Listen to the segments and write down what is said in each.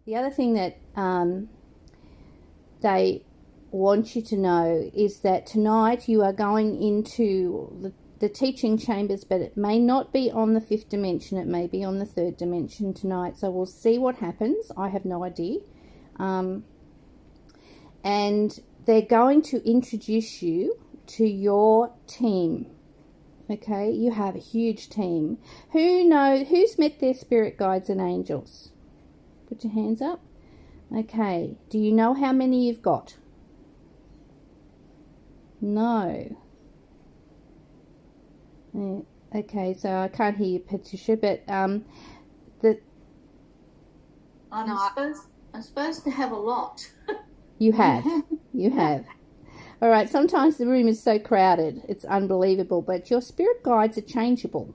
The other thing that they want you to know is that tonight you are going into the teaching chambers, but it may not be on the 5th dimension, it may be on the 3rd dimension tonight. So we'll see what happens. I have no idea. And they're going to introduce you to your team. Okay, you have a huge team. Who's met their spirit guides and angels? Put your hands up. Okay, do you know how many you've got? No. Okay, so I can't hear you, Patricia, but I'm supposed to have a lot. You have. You have. All right, sometimes the room is so crowded, it's unbelievable, but your spirit guides are changeable.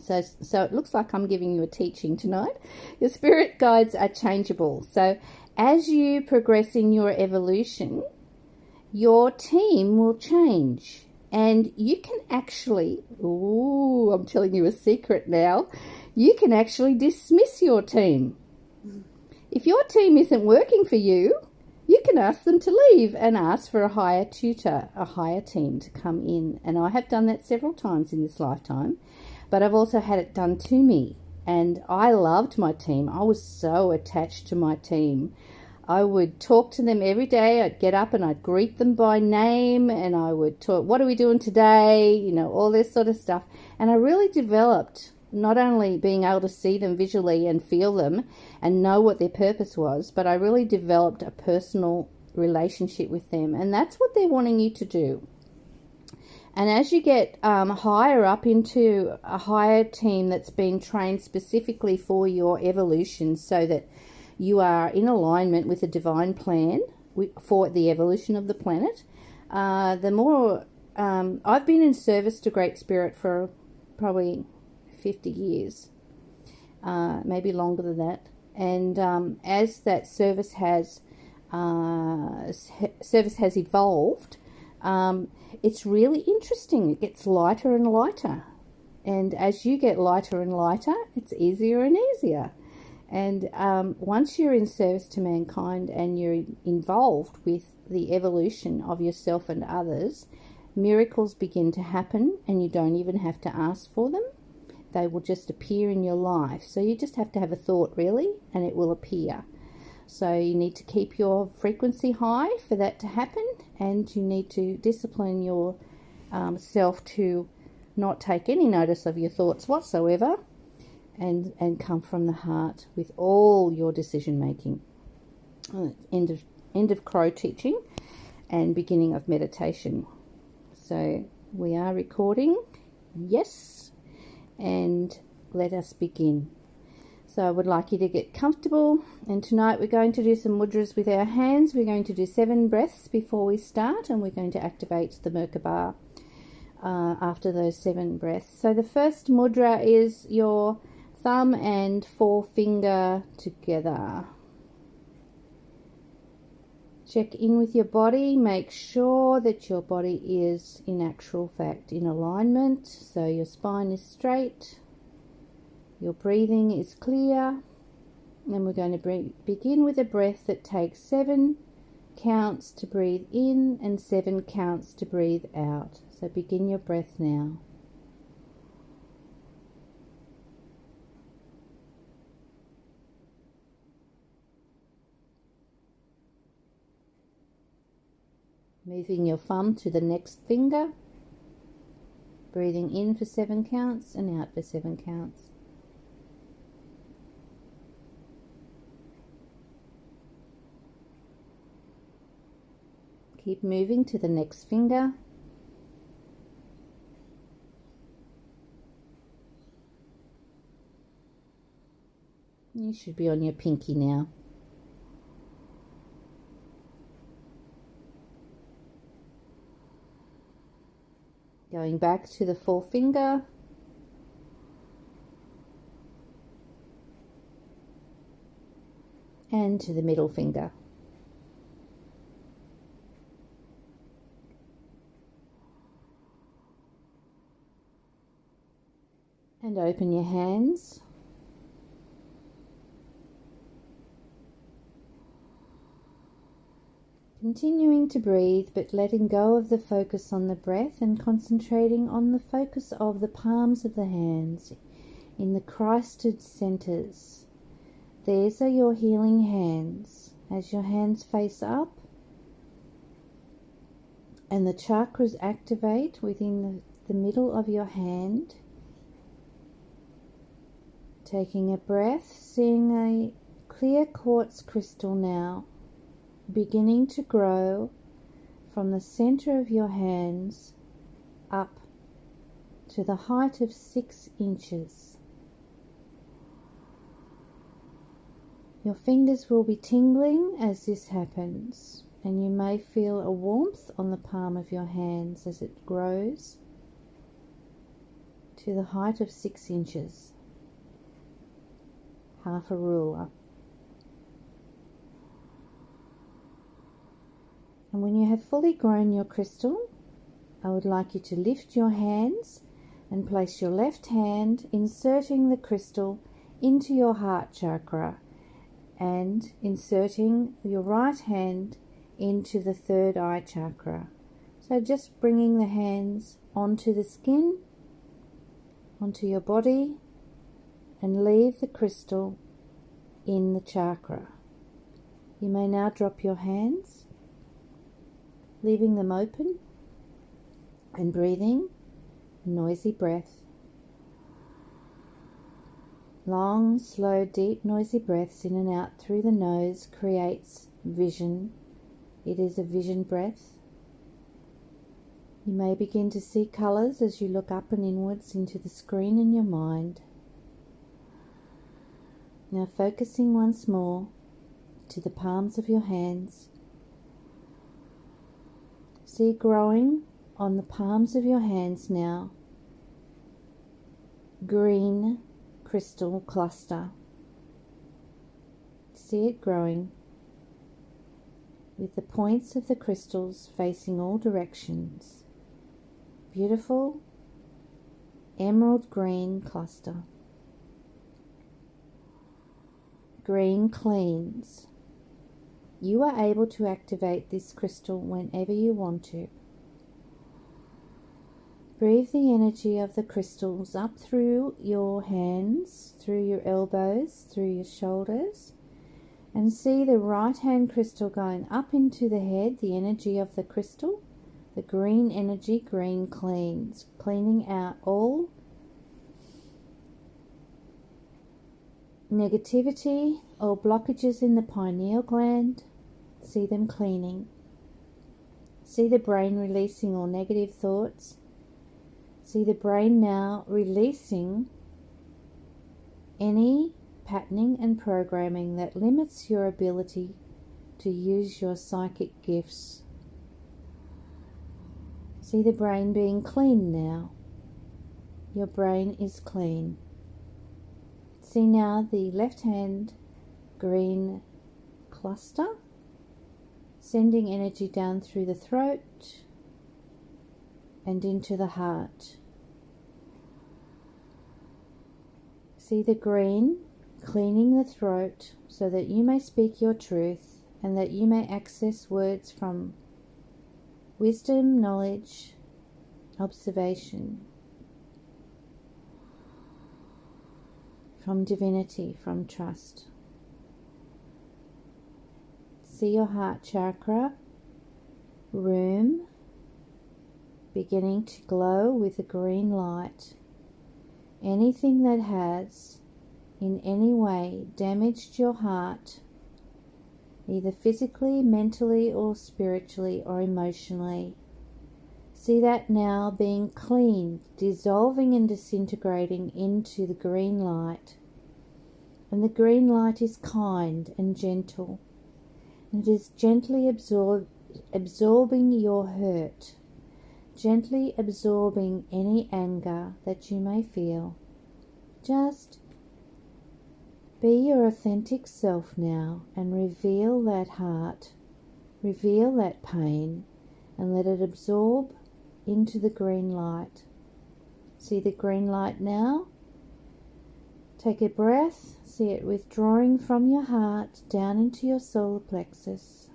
So it looks like I'm giving you a teaching tonight. Your spirit guides are changeable. So as you progress in your evolution, your team will change. And you can actually, I'm telling you a secret now, you can actually dismiss your team. If your team isn't working for you, you can ask them to leave and ask for a higher tutor, a higher team to come in. And I have done that several times in this lifetime, but I've also had it done to me. And I loved my team. I was so attached to my team. I would talk to them every day. I'd get up and I'd greet them by name, and I would talk, what are we doing today? You know, all this sort of stuff. And I really developed not only being able to see them visually and feel them and know what their purpose was, but I really developed a personal relationship with them. And that's what they're wanting you to do. And as you get higher up into a higher team that's been trained specifically for your evolution, so that you are in alignment with the divine plan for the evolution of the planet, the more I've been in service to Great Spirit for probably 50 years, maybe longer than that. And as that service has evolved, it's really interesting. It gets lighter and lighter, and as you get lighter and lighter, it's easier and easier. And once you're in service to mankind and you're involved with the evolution of yourself and others, miracles begin to happen, and you don't even have to ask for them. They will just appear in your life. So you just have to have a thought, really, and it will appear. So you need to keep your frequency high for that to happen, and you need to discipline your self to not take any notice of your thoughts whatsoever, and come from the heart with all your decision making. End of crow teaching and beginning of meditation. So we are recording. Yes. And let us begin. So I would like you to get comfortable, and tonight we're going to do some mudras with our hands. We're going to do 7 breaths before we start, and we're going to activate the Merkaba after those 7 breaths. So the first mudra is your thumb and forefinger together. Check in with your body. Make sure that your body is in actual fact in alignment. So your spine is straight. Your breathing is clear. And we're going to begin with a breath that takes 7 counts to breathe in and 7 counts to breathe out. So begin your breath now. Moving your thumb to the next finger, breathing in for 7 counts and out for 7 counts. Keep moving to the next finger. You should be on your pinky now. Going back to the forefinger. And to the middle finger. And open your hands. Continuing to breathe, but letting go of the focus on the breath and concentrating on the focus of the palms of the hands in the Christed centers. These are your healing hands. As your hands face up and the chakras activate within the middle of your hand, taking a breath, seeing a clear quartz crystal now beginning to grow from the center of your hands up to the height of 6 inches. Your fingers will be tingling as this happens, and you may feel a warmth on the palm of your hands as it grows to the height of 6 inches, half a ruler. And when you have fully grown your crystal, I would like you to lift your hands and place your left hand, inserting the crystal into your heart chakra and inserting your right hand into the third eye chakra. So just bringing the hands onto the skin, onto your body, and leave the crystal in the chakra. You may now drop your hands, leaving them open and breathing a noisy breath. Long, slow, deep, noisy breaths in and out through the nose creates vision. It is a vision breath. You may begin to see colours as you look up and inwards into the screen in your mind. Now focusing once more to the palms of your hands. See growing on the palms of your hands now, green crystal cluster. See it growing with the points of the crystals facing all directions. Beautiful emerald green cluster. Green cleans. You are able to activate this crystal whenever you want to. Breathe the energy of the crystals up through your hands, through your elbows, through your shoulders, and see the right hand crystal going up into the head, the energy of the crystal, the green energy, green cleans, cleaning out all negativity or blockages in the pineal gland. See them cleaning. See the brain releasing all negative thoughts. See the brain now releasing any patterning and programming that limits your ability to use your psychic gifts. See the brain being clean now. Your brain is clean. See now the left hand green cluster, sending energy down through the throat and into the heart. See the green cleaning the throat so that you may speak your truth and that you may access words from wisdom, knowledge, observation, from divinity, from trust. See your heart chakra room beginning to glow with a green light. Anything that has in any way damaged your heart, either physically, mentally, or spiritually, or emotionally, see that now being cleaned, dissolving and disintegrating into the green light. And the green light is kind and gentle. It is gently absorbing your hurt, gently absorbing any anger that you may feel. Just be your authentic self now and reveal that heart, reveal that pain, and let it absorb into the green light. See the green light now? Take a breath, see it withdrawing from your heart down into your solar plexus.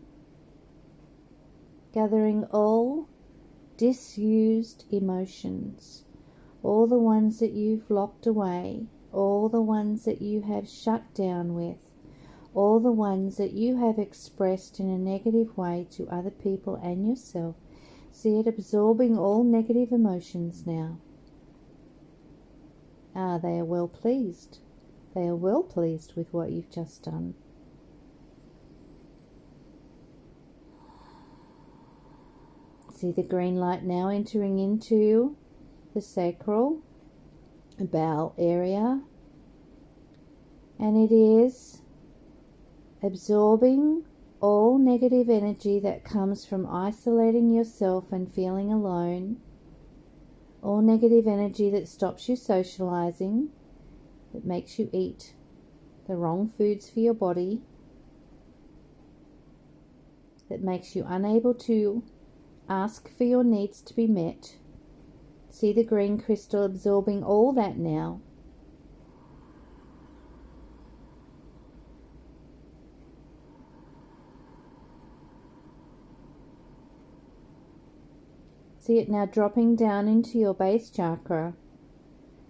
gathering all disused emotions, all the ones that you've locked away, all the ones that you have shut down with, all the ones that you have expressed in a negative way to other people and yourself. See it absorbing all negative emotions now. They are well pleased. They are well pleased with what you've just done. See the green light now entering into the sacral bowel area, and it is absorbing all negative energy that comes from isolating yourself and feeling alone, all negative energy that stops you socializing, that makes you eat the wrong foods for your body, that makes you unable to ask for your needs to be met. See the green crystal absorbing all that now. See it now dropping down into your base chakra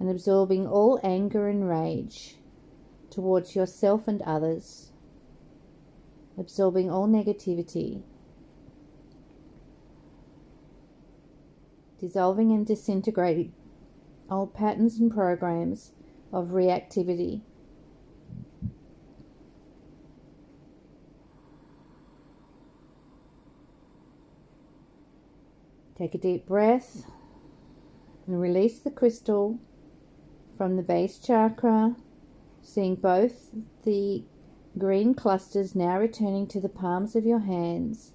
and absorbing all anger and rage towards yourself and others, absorbing all negativity, dissolving and disintegrating old patterns and programs of reactivity. Take a deep breath and release the crystal from the base chakra, seeing both the green clusters now returning to the palms of your hands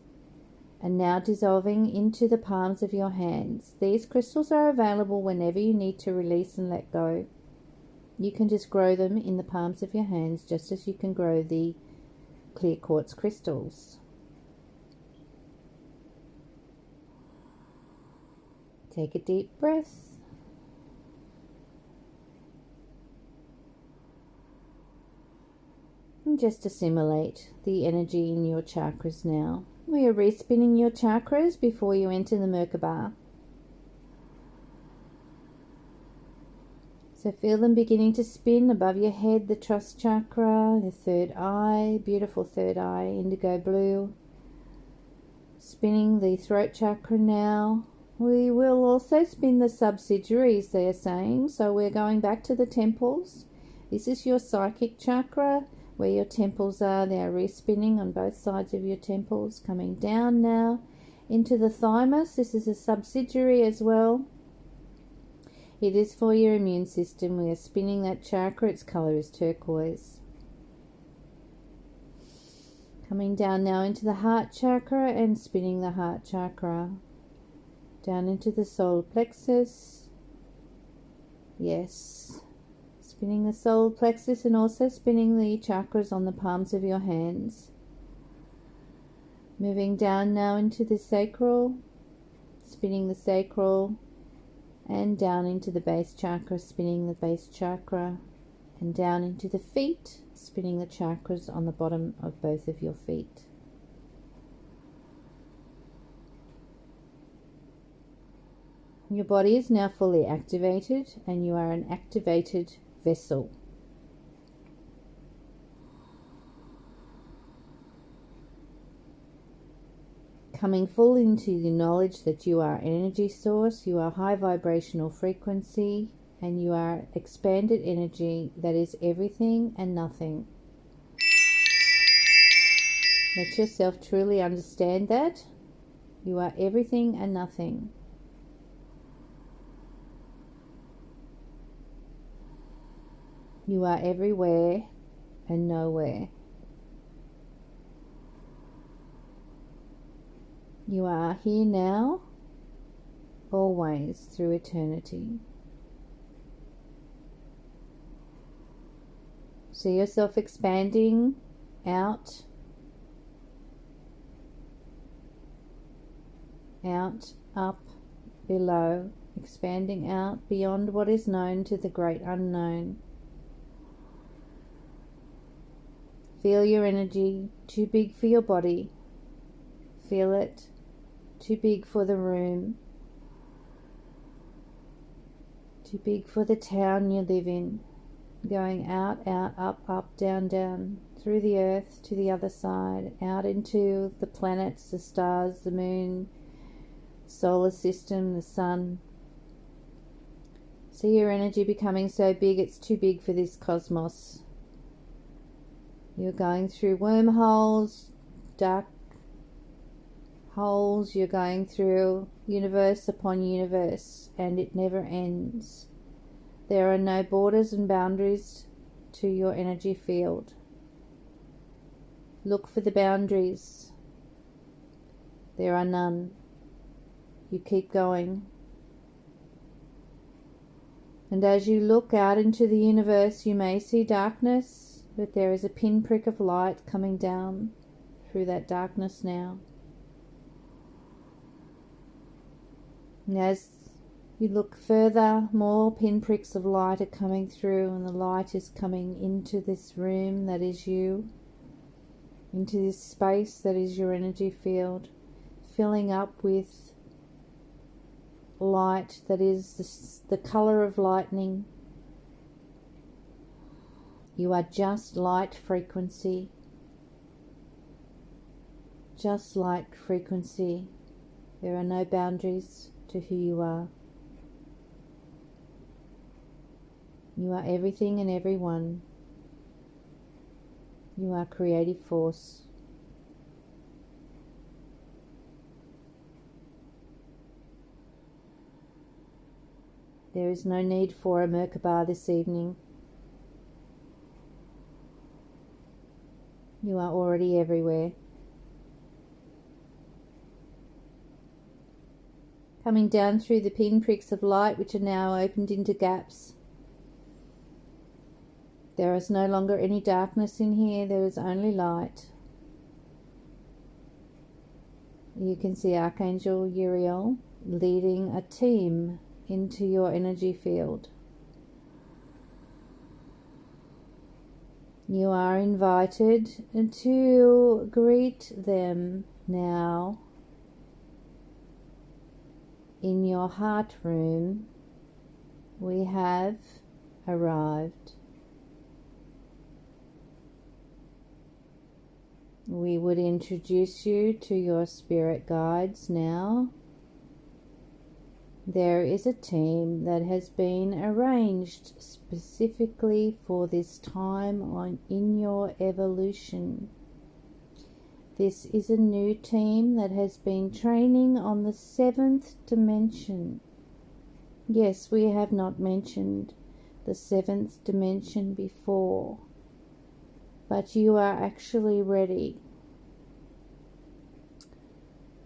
and now dissolving into the palms of your hands. These crystals are available whenever you need to release and let go. You can just grow them in the palms of your hands, just as you can grow the clear quartz crystals. Take a deep breath. And just assimilate the energy in your chakras now. We are respinning your chakras before you enter the Merkaba. So feel them beginning to spin above your head, the trust chakra, the third eye, beautiful third eye, indigo blue. Spinning the throat chakra now. We will also spin the subsidiaries, they are saying. So we're going back to the temples. This is your psychic chakra, where your temples are. They are respinning on both sides of your temples, coming down now into the thymus. This is a subsidiary as well. It is for your immune system. We are spinning that chakra. Its color is turquoise. Coming down now into the heart chakra and spinning the heart chakra. Down into the solar plexus. Yes. Spinning the solar plexus and also spinning the chakras on the palms of your hands. Moving down now into the sacral. Spinning the sacral. And down into the base chakra. Spinning the base chakra. And down into the feet. Spinning the chakras on the bottom of both of your feet. Your body is now fully activated and you are an activated vessel. Coming full into the knowledge that you are energy source, you are high vibrational frequency, and you are expanded energy that is everything and nothing. Let yourself truly understand that you are everything and nothing. You are everywhere and nowhere. You are here now, always through eternity. See yourself expanding out, up, below, expanding out beyond what is known to the great unknown. Feel your energy, too big for your body. Feel it too big for the room, too big for the town you live in, going out, out, up, up, down, down, through the earth to the other side, out into the planets, the stars, the moon, solar system, the sun. See your energy becoming so big it's too big for this cosmos. You're going through wormholes, dark holes, you're going through universe upon universe, and it never ends. There are no borders and boundaries to your energy field. Look for the boundaries. There are none. You keep going. And as you look out into the universe, you may see darkness, but there is a pinprick of light coming down through that darkness now. And as you look further, more pinpricks of light are coming through, and the light is coming into this room that is you, into this space that is your energy field, filling up with light that is the color of lightning. You are just light frequency. Just light frequency. There are no boundaries to who you are. You are everything and everyone. You are creative force. There is no need for a Merkaba this evening. You are already everywhere. Coming down through the pinpricks of light, which are now opened into gaps. There is no longer any darkness in here, there is only light. You can see Archangel Uriel leading a team into your energy field. You are invited to greet them now in your heart room. We have arrived. We would introduce you to your spirit guides now. There is a team that has been arranged specifically for this time in your evolution. This is a new team that has been training on the 7th dimension. Yes, we have not mentioned the 7th dimension before, but you are actually ready.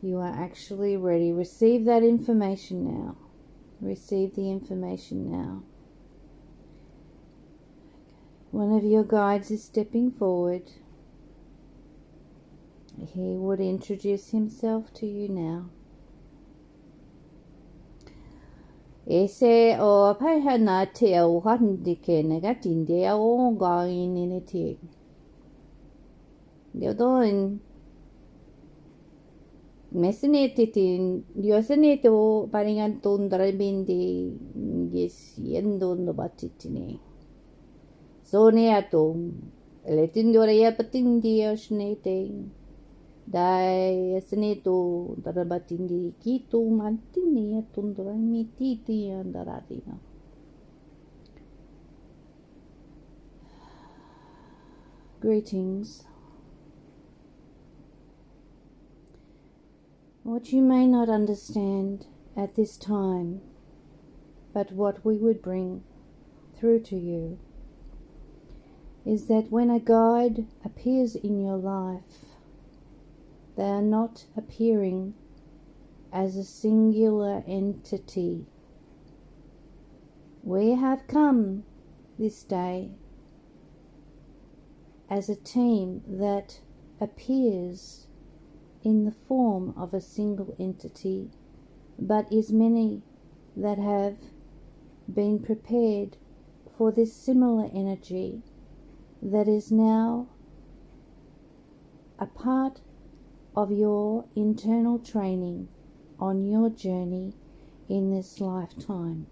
You are actually ready. Receive that information now. Receive the information now. One of your guides is stepping forward. He would introduce himself to you now. Ese o pahana te o handike negatinde o gain in it. Yodoin Messinetitin, Yoseneto, Paringanton, Drabindi, yes, Yendono Batitini. Soneatum, Letindoria Patindi, Osnete, Dai Seneto, Drabatindi, Kito, Mantini, Tundra, Titi, and Daradina. Greetings. What you may not understand at this time, but what we would bring through to you, is that when a guide appears in your life, they are not appearing as a singular entity. We have come this day as a team that appears in the form of a single entity, but is many that have been prepared for this similar energy that is now a part of your internal training on your journey in this lifetime.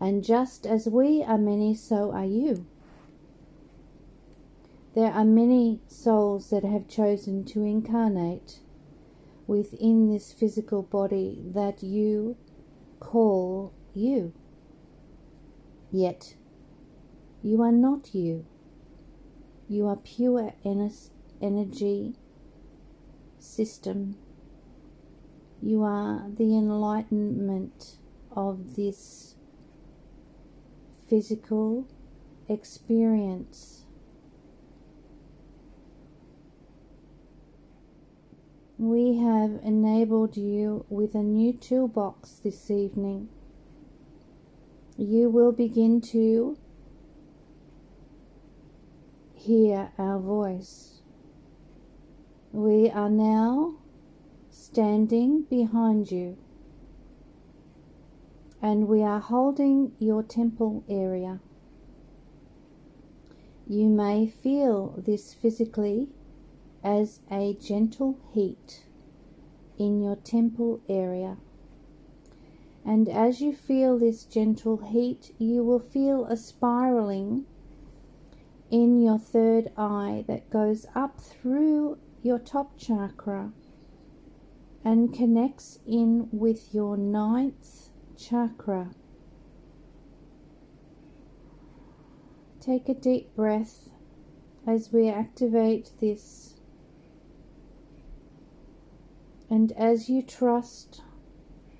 And just as we are many, so are you. There are many souls that have chosen to incarnate within this physical body that you call you. Yet, you are not you. You are pure energy system. You are the enlightenment of this physical experience. We have enabled you with a new toolbox this evening. You will begin to hear our voice. We are now standing behind you, and we are holding your temple area. You may feel this physically as a gentle heat in your temple area. And as you feel this gentle heat, you will feel a spiraling in your third eye that goes up through your top chakra and connects in with your 9th chakra. Take a deep breath as we activate this. And as you trust,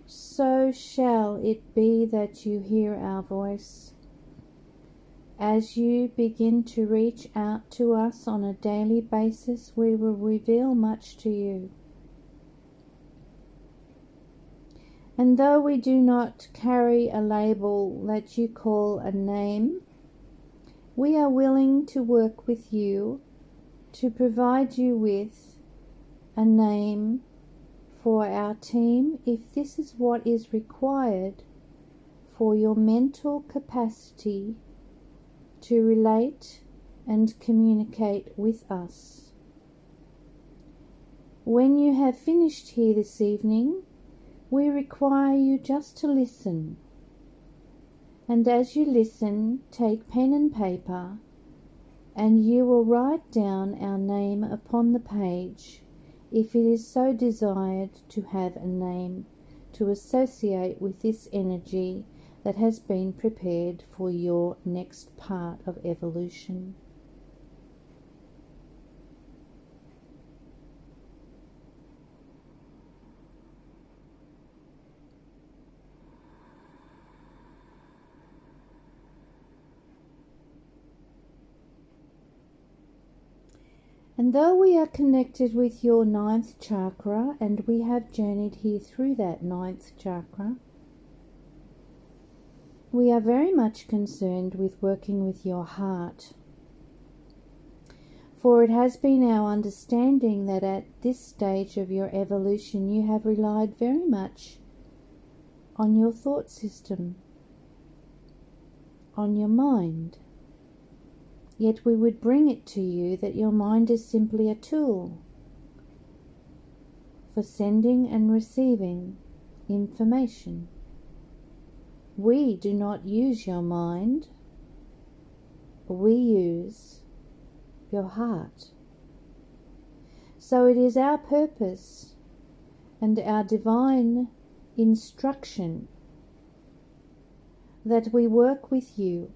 so shall it be that you hear our voice. As you begin to reach out to us on a daily basis, we will reveal much to you. And though we do not carry a label that you call a name, we are willing to work with you to provide you with a name for our team if this is what is required for your mental capacity to relate and communicate with us. When you have finished here this evening, we require you just to listen. And as you listen, take pen and paper, and you will write down our name upon the page if it is so desired to have a name to associate with this energy that has been prepared for your next part of evolution. And though we are connected with your 9th chakra, and we have journeyed here through that 9th chakra, we are very much concerned with working with your heart. For it has been our understanding that at this stage of your evolution you have relied very much on your thought system, on your mind. Yet we would bring it to you that your mind is simply a tool for sending and receiving information. We do not use your mind, we use your heart. So it is our purpose and our divine instruction that we work with you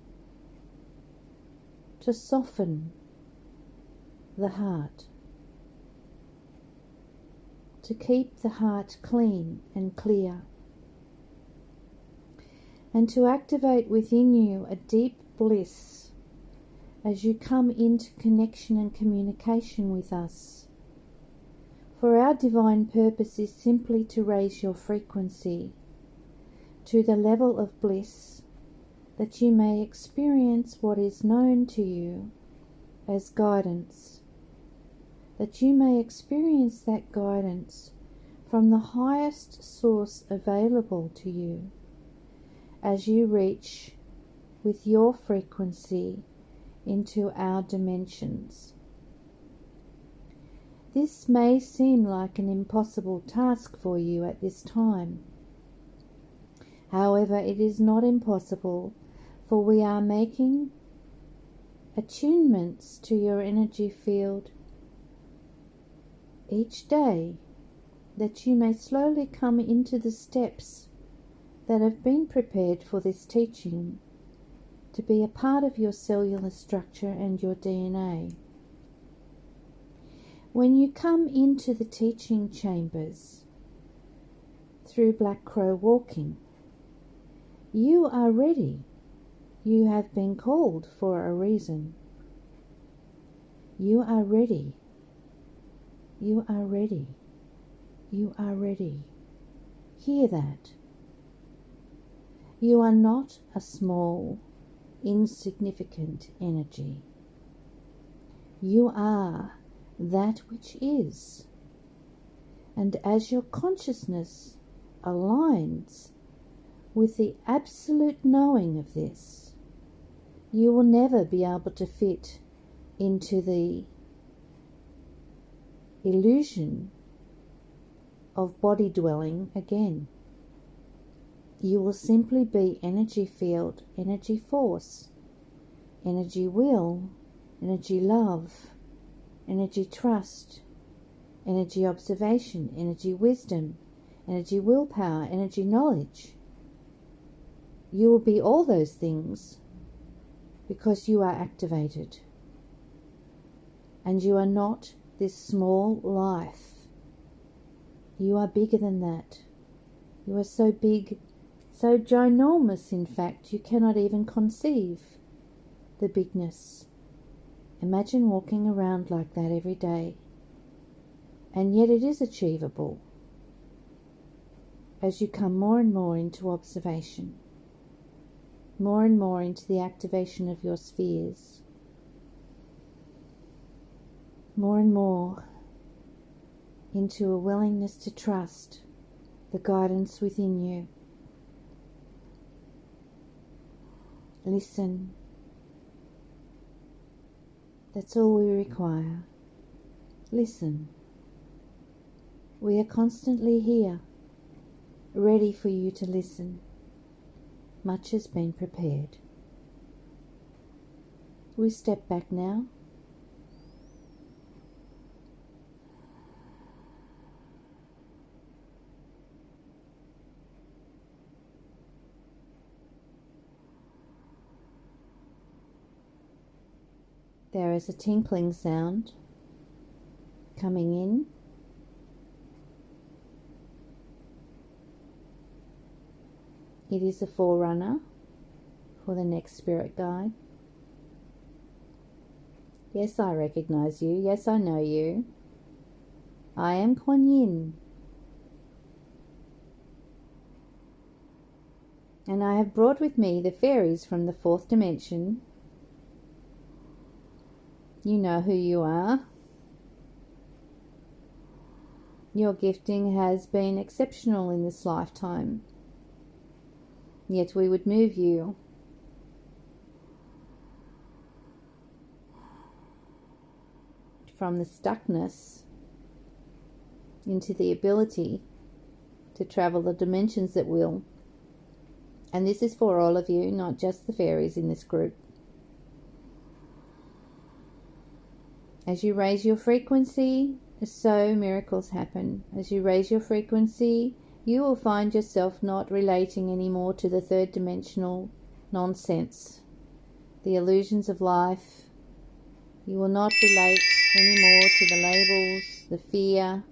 to soften the heart, to keep the heart clean and clear, and to activate within you a deep bliss as you come into connection and communication with us. For our divine purpose is simply to raise your frequency to the level of bliss that you may experience what is known to you as guidance, that you may experience that guidance from the highest source available to you as you reach with your frequency into our dimensions. This may seem like an impossible task for you at this time. However, it is not impossible, for we are making attunements to your energy field each day, that you may slowly come into the steps that have been prepared for this teaching to be a part of your cellular structure and your DNA. When you come into the teaching chambers through Black Crow walking, you are ready. You have been called for a reason. You are ready. You are ready. You are ready. Hear that. You are not a small, insignificant energy. You are that which is. And as your consciousness aligns with the absolute knowing of this, you will never be able to fit into the illusion of body dwelling again. You will simply be energy field, energy force, energy will, energy love, energy trust, energy observation, energy wisdom, energy willpower, energy knowledge. You will be all those things because you are activated. And you are not this small life. You are bigger than that. You are so big, so ginormous, in fact, you cannot even conceive the bigness. Imagine walking around like that every day. And yet it is achievable as you come more and more into observation, more and more into the activation of your spheres, more and more into a willingness to trust the guidance within you. Listen. That's all we require. Listen. We are constantly here, ready for you to listen. Much has been prepared. We step back now. There is a tinkling sound coming in. It is a forerunner for the next spirit guide. Yes, I recognize you. Yes, I know you. I am Kuan Yin. And I have brought with me the fairies from the fourth dimension. You know who you are. Your gifting has been exceptional in this lifetime. Yet we would move you from the stuckness into the ability to travel the dimensions at will. And this is for all of you, not just the fairies in this group. As you raise your frequency, so miracles happen. As you raise your frequency, you will find yourself not relating anymore to the third dimensional nonsense, the illusions of life. You will not relate anymore to the labels, the fear,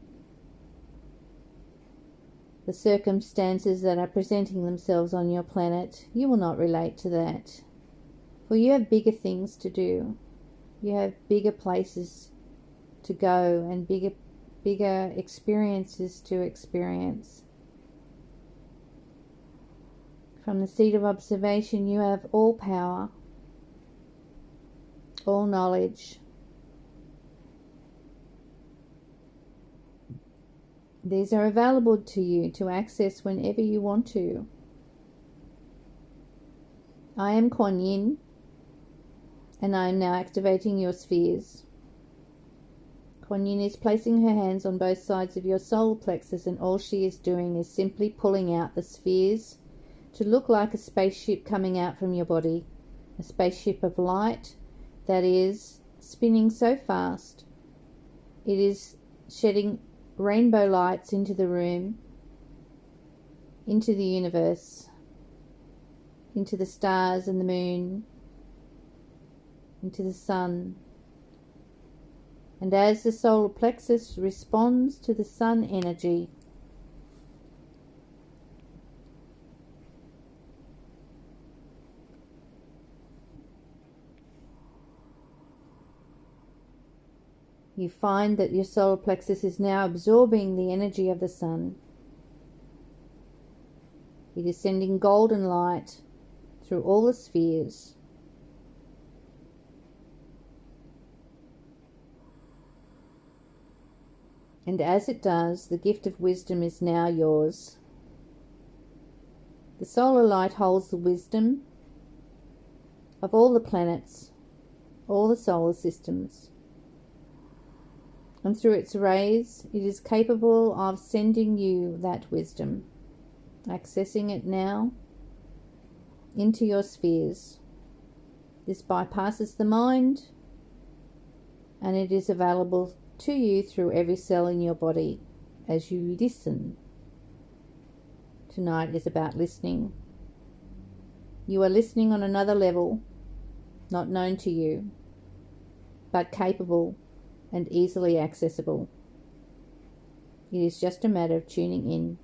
the circumstances that are presenting themselves on your planet. You will not relate to that, for you have bigger things to do. You have bigger places to go and bigger experiences to experience. From the seat of observation, you have all power, all knowledge. These are available to you to access whenever you want to. I am Kuan Yin, and I am now activating your spheres. Kuan Yin is placing her hands on both sides of your solar plexus, and all she is doing is simply pulling out the spheres to look like a spaceship coming out from your body, a spaceship of light that is spinning so fast it is shedding rainbow lights into the room, into the universe, into the stars and the moon, into the sun. And as the solar plexus responds to the sun energy, you find that your solar plexus is now absorbing the energy of the sun. It is sending golden light through all the spheres. And as it does, the gift of wisdom is now yours. The solar light holds the wisdom of all the planets, all the solar systems. And through its rays, it is capable of sending you that wisdom, accessing it now into your spheres. This bypasses the mind, and it is available to you through every cell in your body as you listen. Tonight is about listening. You are listening on another level, not known to you, but capable and easily accessible. It is just a matter of tuning in.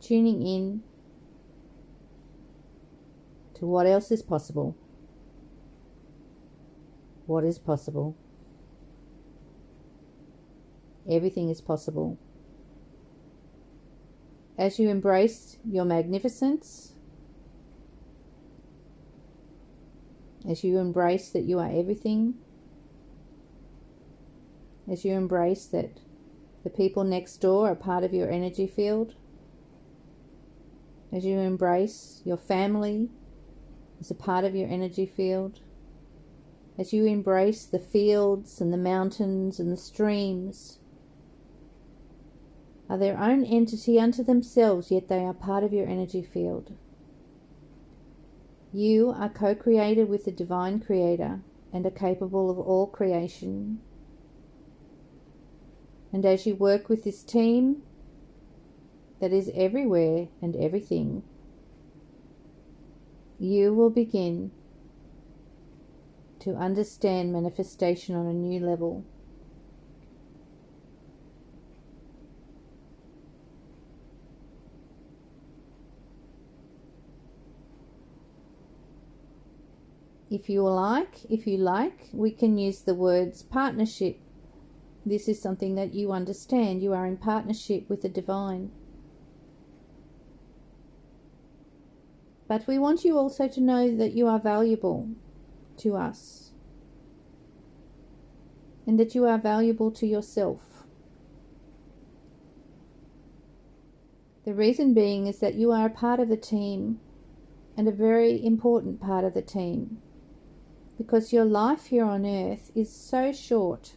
Tuning in to what else is possible. What is possible? Everything is possible. As you embrace your magnificence, as you embrace that you are everything, as you embrace that the people next door are part of your energy field, as you embrace your family as a part of your energy field, as you embrace the fields and the mountains and the streams, are their own entity unto themselves, yet they are part of your energy field. You are co-created with the Divine Creator and are capable of all creation. And as you work with this team that is everywhere and everything, you will begin to understand manifestation on a new level. If you like, we can use the words partnership. This is something that you understand. You are in partnership with the divine. But we want you also to know that you are valuable to us, and that you are valuable to yourself. The reason being is that you are a part of the team, and a very important part of the team, because your life here on earth is so short.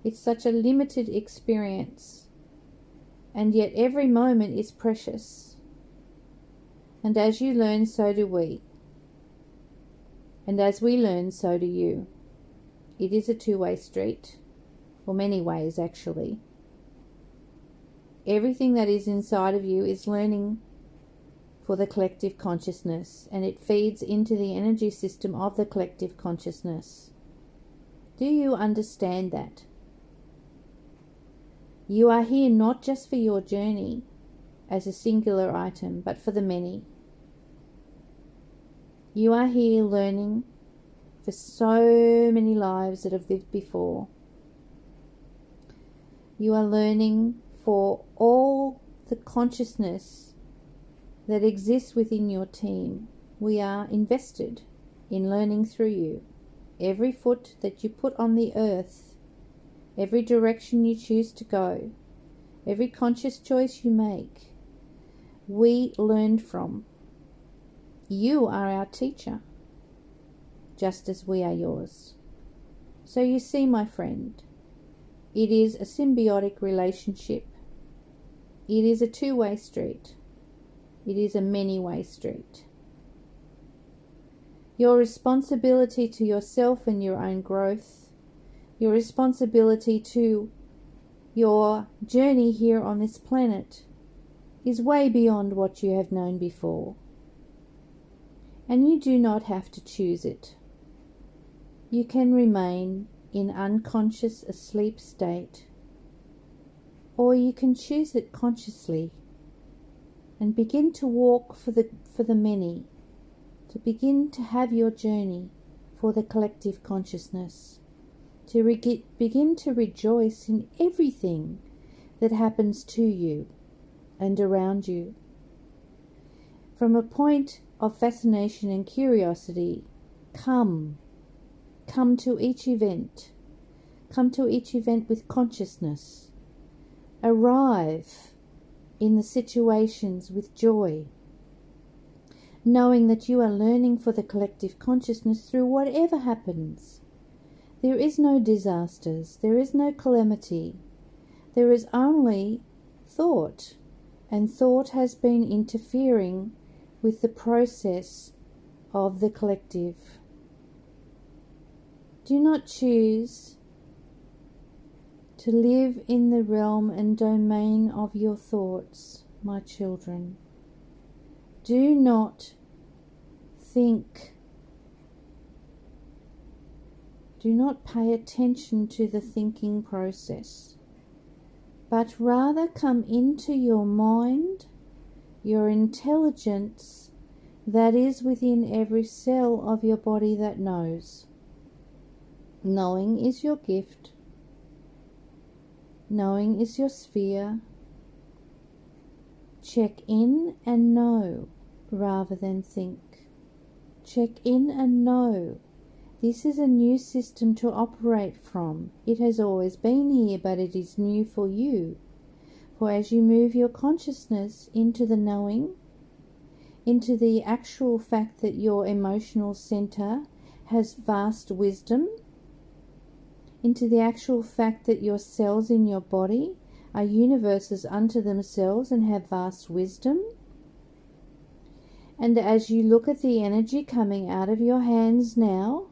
It's such a limited experience, and yet every moment is precious. And as you learn, so do we. And as we learn, so do you. It is a two-way street, or many ways actually. Everything that is inside of you is learning for the collective consciousness, and it feeds into the energy system of the collective consciousness. Do you understand that? You are here not just for your journey as a singular item, but for the many. You are here learning for so many lives that have lived before. You are learning for all the consciousness that exists within your team. We are invested in learning through you. Every foot that you put on the earth, every direction you choose to go, every conscious choice you make, we learned from. You are our teacher, just as we are yours. So you see, my friend, it is a symbiotic relationship. It is a two-way street. It is a many-way street. Your responsibility to yourself and your own growth, your responsibility to your journey here on this planet is way beyond what you have known before. And you do not have to choose it. You can remain in unconscious asleep state, or you can choose it consciously and begin to walk for the many, to begin to have your journey for the collective consciousness, to begin to rejoice in everything that happens to you and around you. From a point of fascination and curiosity, come to each event. Come to each event with consciousness. Arrive in the situations with joy, knowing that you are learning for the collective consciousness through whatever happens. There is no disasters, there is no calamity, there is only thought, and thought has been interfering with the process of the collective. Do not choose to live in the realm and domain of your thoughts, my children. Do not think. Do not pay attention to the thinking process, but rather come into your mind, your intelligence that is within every cell of your body that knows. Knowing is your gift. Knowing is your sphere. Check in and know rather than think. Check in and know. This is a new system to operate from. It has always been here, but it is new for you. For as you move your consciousness into the knowing, into the actual fact that your emotional center has vast wisdom, into the actual fact that your cells in your body are universes unto themselves and have vast wisdom. And as you look at the energy coming out of your hands now,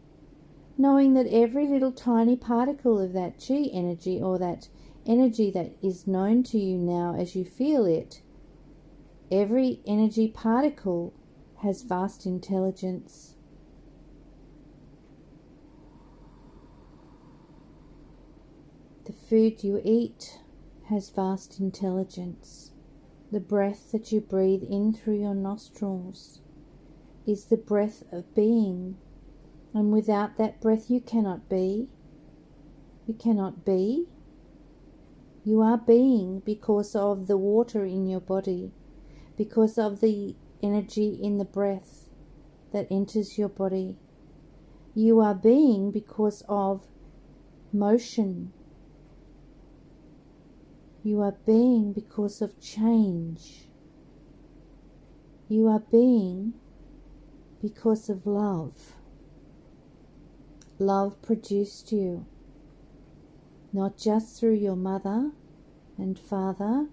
knowing that every little tiny particle of that chi energy, or that energy that is known to you now as you feel it, every energy particle has vast intelligence. The food you eat has vast intelligence. The breath that you breathe in through your nostrils is the breath of being. And without that breath you cannot be. You cannot be. You are being because of the water in your body, because of the energy in the breath that enters your body. You are being because of motion. You are being because of change. You are being because of love. Love produced you, not just through your mother and father,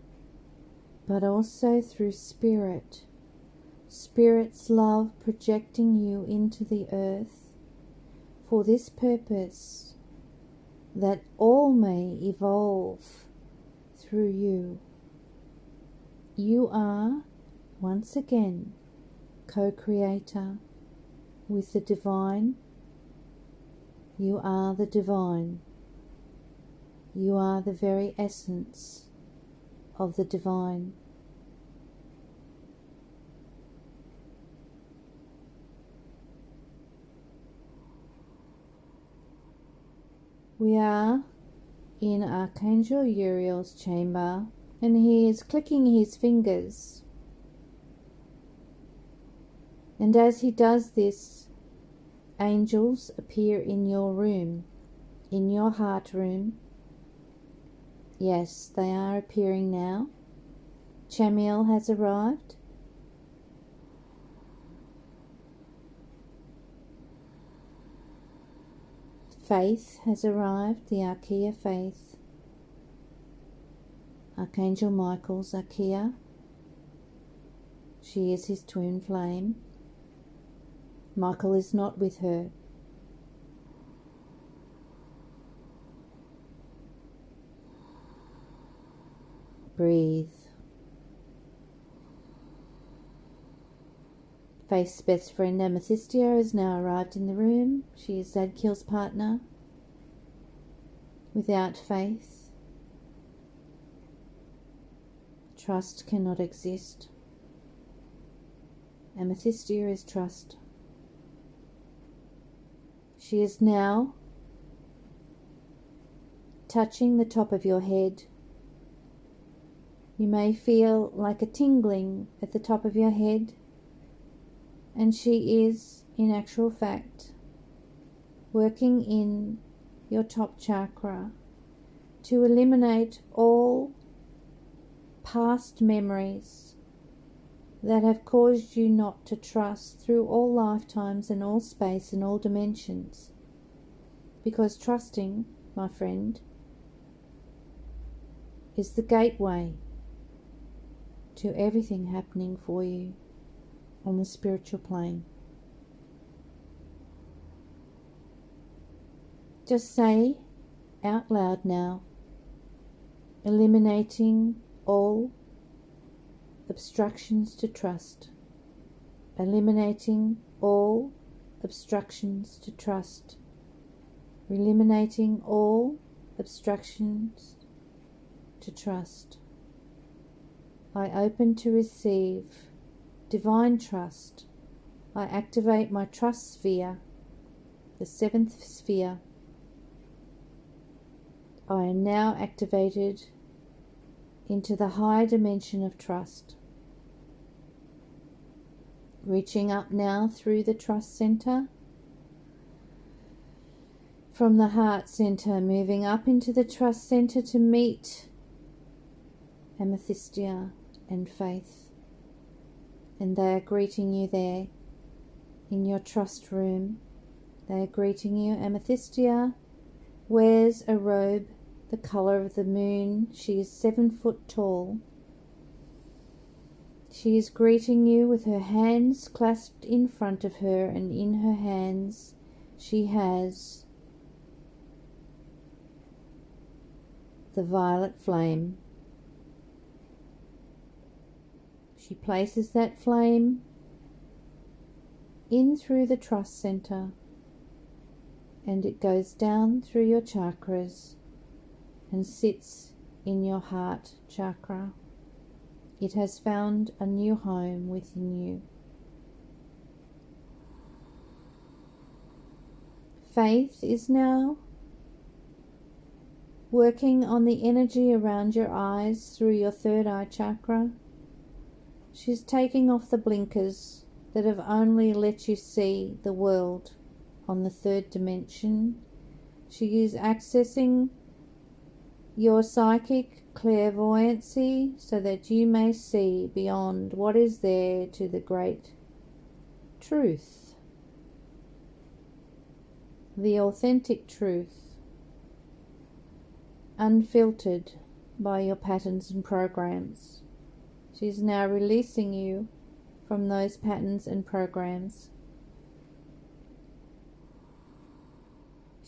but also through Spirit. Spirit's love projecting you into the earth for this purpose, that all may evolve through you. You are, once again, co-creator with the divine. You are the divine. You are the very essence of the divine. We are in Archangel Uriel's chamber, and he is clicking his fingers. And as he does this, angels appear in your room, in your heart room. Yes, they are appearing now. Chamiel has arrived. Faith has arrived, the Archeia faith. Archangel Michael's Archeia. She is his twin flame. Michael is not with her. Breathe. Faith's best friend Amethystia has now arrived in the room. She is Zadkiel's partner. Without faith, trust cannot exist. Amethystia is trust. She is now touching the top of your head. You may feel like a tingling at the top of your head, and she is, in actual fact, working in your top chakra to eliminate all past memories that have caused you not to trust through all lifetimes and all space and all dimensions. Because trusting, my friend, is the gateway to everything happening for you on the spiritual plane. Just say out loud now, eliminating all obstructions to trust. Eliminating all obstructions to trust. Eliminating all obstructions to trust. I open to receive divine trust. I activate my trust sphere, the 7th sphere. I am now activated into the higher dimension of trust. Reaching up now through the trust center, from the heart center, moving up into the trust center to meet Amethystia and Faith. And they are greeting you there in your trust room. They are greeting you. Amethystia wears a robe the color of the moon. She is 7 foot tall. She is greeting you with her hands clasped in front of her, and in her hands she has the violet flame. She places that flame in through the trust center, and it goes down through your chakras and sits in your heart chakra. It has found a new home within you. Faith is now working on the energy around your eyes through your 3rd eye chakra. She's taking off the blinkers that have only let you see the world on the 3rd dimension. She is accessing your psychic clairvoyancy so that you may see beyond what is there to the great truth, the authentic truth, unfiltered by your patterns and programs. She's now releasing you from those patterns and programs.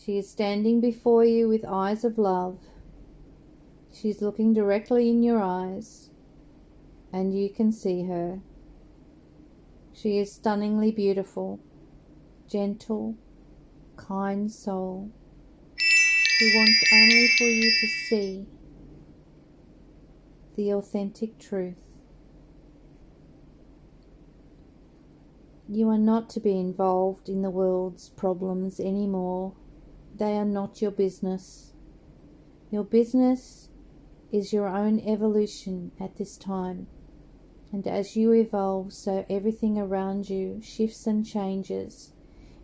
She is standing before you with eyes of love. She's looking directly in your eyes, and you can see her. She is stunningly beautiful, gentle, kind soul, who wants only for you to see the authentic truth. You are not to be involved in the world's problems anymore. They are not your business. Your business is your own evolution at this time. And as you evolve, so everything around you shifts and changes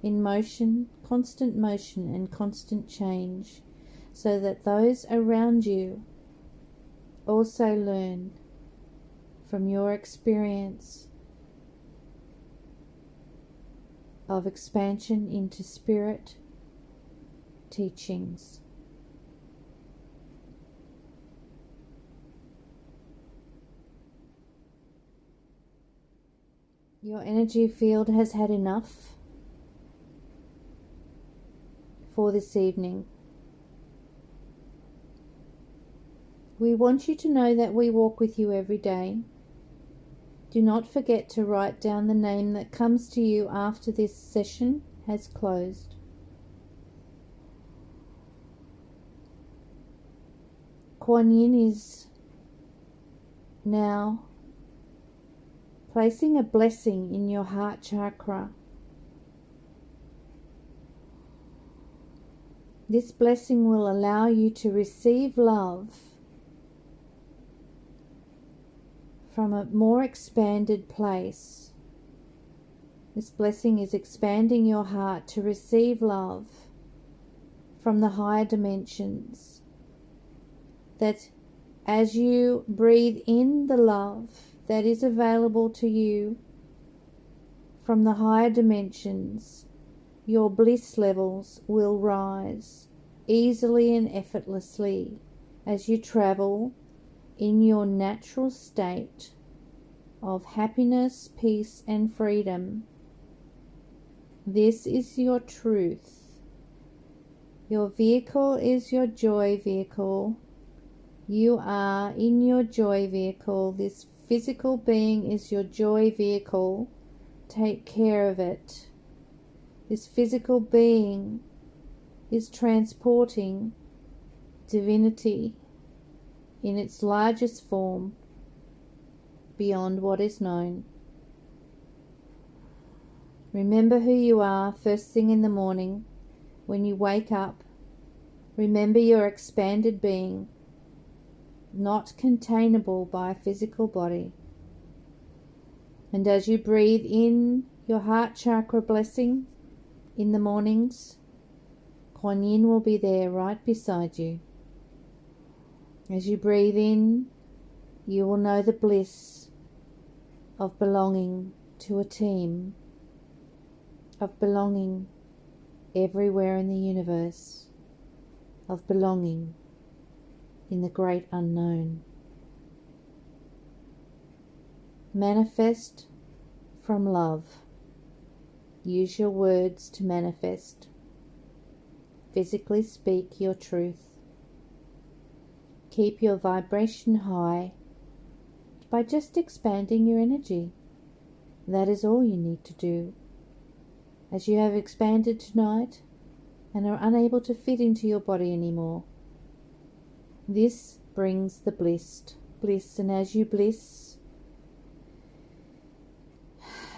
in motion, constant motion and constant change, so that those around you also learn from your experience of expansion into spirit, teachings. Your energy field has had enough for this evening. We want you to know that we walk with you every day. Do not forget to write down the name that comes to you after this session has closed. Kuan Yin is now placing a blessing in your heart chakra. This blessing will allow you to receive love from a more expanded place. This blessing is expanding your heart to receive love from the higher dimensions. That as you breathe in the love that is available to you from the higher dimensions, your bliss levels will rise easily and effortlessly as you travel in your natural state of happiness, peace, and freedom. This is your truth. Your vehicle is your joy vehicle. You are in your joy vehicle. This physical being is your joy vehicle. Take care of it. This physical being is transporting divinity in its largest form beyond what is known. Remember who you are first thing in the morning when you wake up. Remember your expanded being, not containable by a physical body. And as you breathe in your heart chakra blessing in the mornings, Kuan Yin will be there right beside you. As you breathe in, you will know the bliss of belonging to a team, of belonging everywhere in the universe, of belonging in the great unknown. Manifest from love. Use your words to manifest. Physically speak your truth. Keep your vibration high by just expanding your energy. That is all you need to do. As you have expanded tonight and are unable to fit into your body anymore, this brings the bliss. And as you bliss,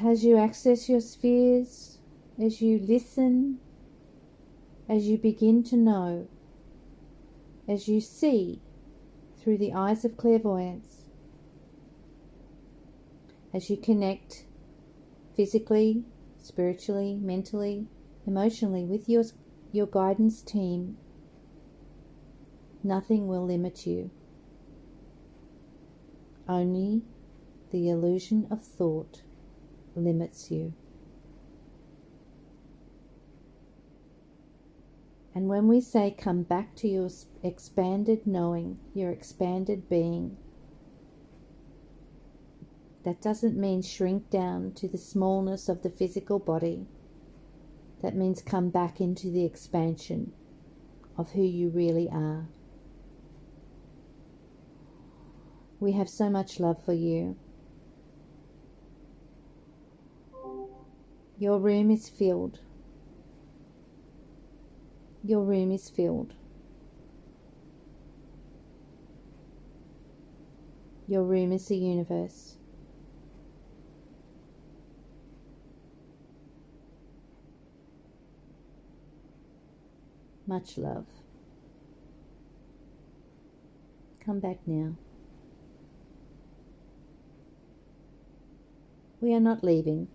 as you access your spheres, as you listen, as you begin to know, as you see through the eyes of clairvoyance, as you connect physically, spiritually, mentally, emotionally with your guidance team, nothing will limit you. Only the illusion of thought limits you. And when we say come back to your expanded knowing, your expanded being, that doesn't mean shrink down to the smallness of the physical body. That means come back into the expansion of who you really are. We have so much love for you. Your room is filled. Your room is filled. Your room is the universe. Much love. Come back now. We are not leaving.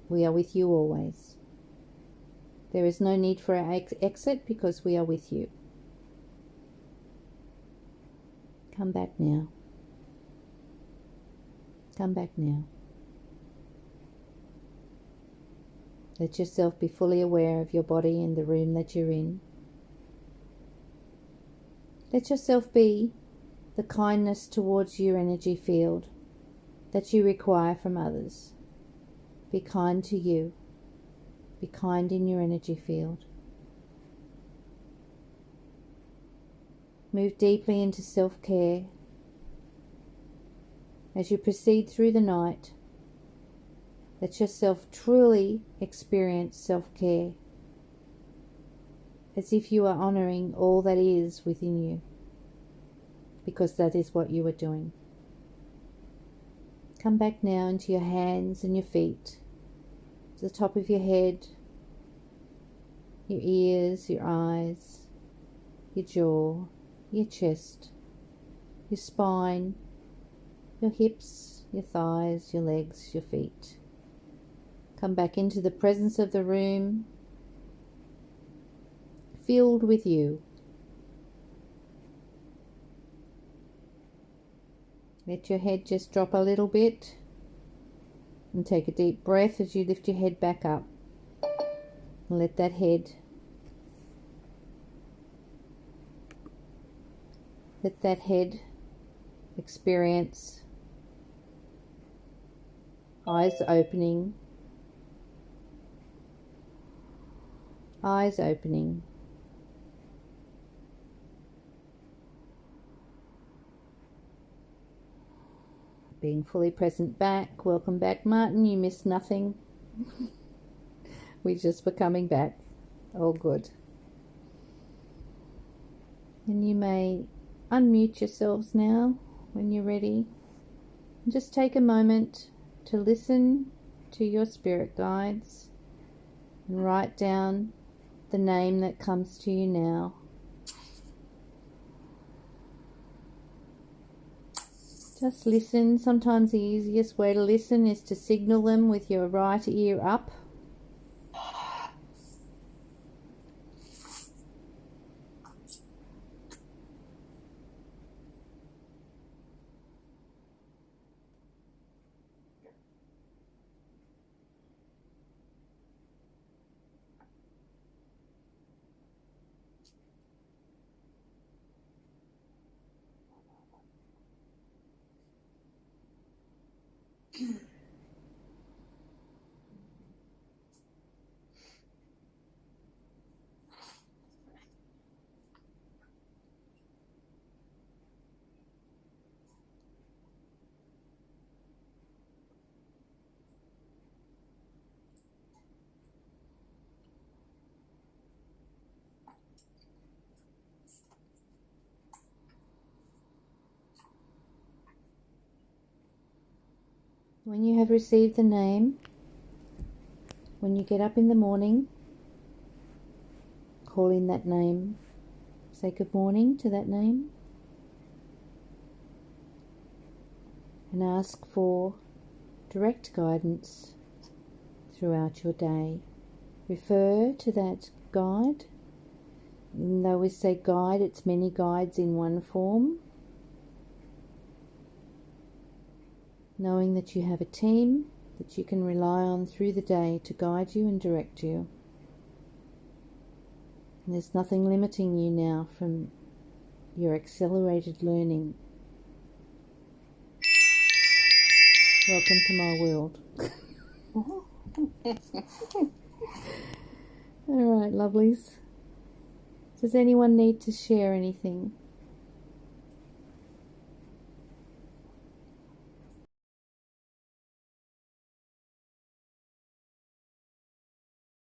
We are with you always. There is no need for our exit because we are with you. Come back now. Come back now. Let yourself be fully aware of your body and the room that you're in. Let yourself be the kindness towards your energy field that you require from others. Be kind to you. Be kind in your energy field. Move deeply into self-care. As you proceed through the night, let yourself truly experience self-care, as if you are honouring all that is within you, because that is what you are doing. Come back now into your hands and your feet, to the top of your head, your ears, your eyes, your jaw, your chest, your spine, your hips, your thighs, your legs, your feet. Come back into the presence of the room, filled with you. Let your head just drop a little bit and take a deep breath as you lift your head back up. And let that head experience eyes opening, being fully present back. Welcome back, Martin. You missed nothing. We just were coming back. All good. And you may unmute yourselves now when you're ready. And just take a moment to listen to your spirit guides and write down the name that comes to you now. Just listen. Sometimes the easiest way to listen is to signal them with your right ear up. When you have received the name, when you get up in the morning, call in that name. Say good morning to that name. And ask for direct guidance throughout your day. Refer to that guide. And though we say guide, it's many guides in one form. Knowing that you have a team that you can rely on through the day to guide you and direct you. And there's nothing limiting you now from your accelerated learning. Welcome to my world. All right, lovelies. Does anyone need to share anything?